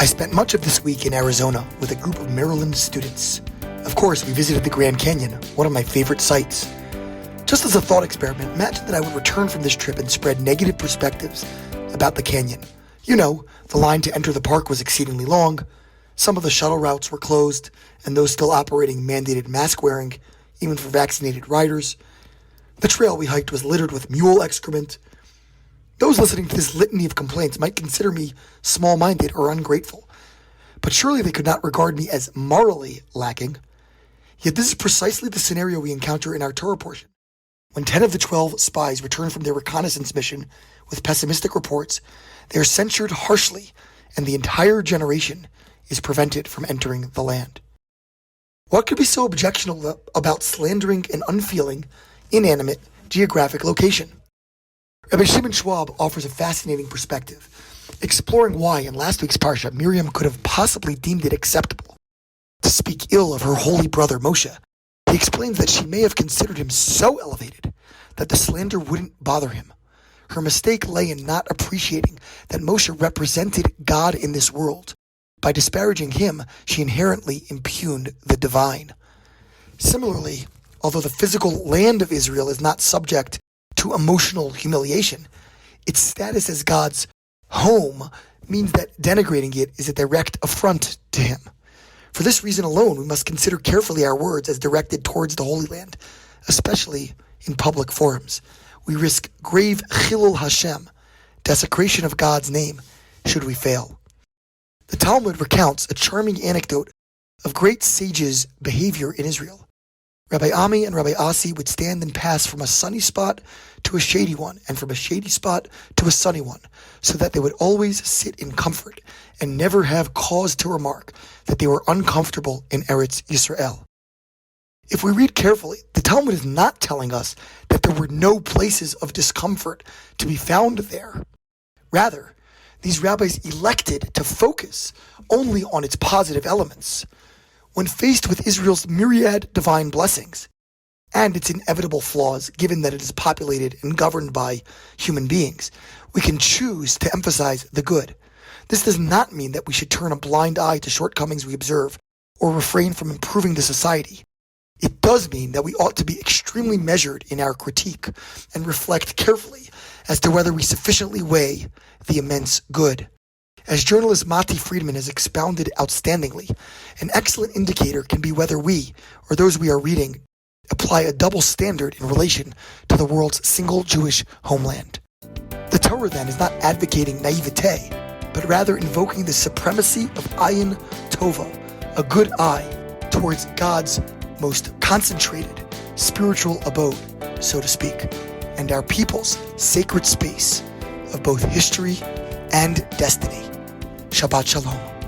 I spent much of this week in Arizona with a group of Maryland students. Of course, we visited the Grand Canyon, one of my favorite sites. Just as a thought experiment, imagine that I would return from this trip and spread negative perspectives about the canyon. You know, the line to enter the park was exceedingly long, some of the shuttle routes were closed, and those still operating mandated mask wearing, even for vaccinated riders. The trail we hiked was littered with mule excrement. Those listening to this litany of complaints might consider me small-minded or ungrateful, but surely they could not regard me as morally lacking. Yet this is precisely the scenario we encounter in our Torah portion. When 10 of the 12 spies return from their reconnaissance mission with pessimistic reports, they are censured harshly, and the entire generation is prevented from entering the land. What could be so objectionable about slandering an unfeeling, inanimate, geographic location? Rabbi Shimon Schwab offers a fascinating perspective, exploring why in last week's Parshat Miriam could have possibly deemed it acceptable to speak ill of her holy brother Moshe. He explains that she may have considered him so elevated that the slander wouldn't bother him. Her mistake lay in not appreciating that Moshe represented God in this world. By disparaging him, she inherently impugned the divine. Similarly, although the physical land of Israel is not subject to emotional humiliation, its status as God's home means that denigrating it is a direct affront to him. For this reason alone, we must consider carefully our words as directed towards the Holy Land, especially in public forums. We risk grave chilul Hashem, desecration of God's name, should we fail. The Talmud recounts a charming anecdote of great sages' behavior in Israel. Rabbi Ami and Rabbi Asi would stand and pass from a sunny spot to a shady one, and from a shady spot to a sunny one, so that they would always sit in comfort and never have cause to remark that they were uncomfortable in Eretz Yisrael. If we read carefully, the Talmud is not telling us that there were no places of discomfort to be found there. Rather, these rabbis elected to focus only on its positive elements. When faced with Israel's myriad divine blessings and its inevitable flaws, given that it is populated and governed by human beings, we can choose to emphasize the good. This does not mean that we should turn a blind eye to shortcomings we observe or refrain from improving the society. It does mean that we ought to be extremely measured in our critique and reflect carefully as to whether we sufficiently weigh the immense good. As journalist Mati Friedman has expounded outstandingly, an excellent indicator can be whether we, or those we are reading, apply a double standard in relation to the world's single Jewish homeland. The Torah, then, is not advocating naivete, but rather invoking the supremacy of ayin tova, a good eye, towards God's most concentrated spiritual abode, so to speak, and our people's sacred space of both history and destiny. Shabbat Shalom.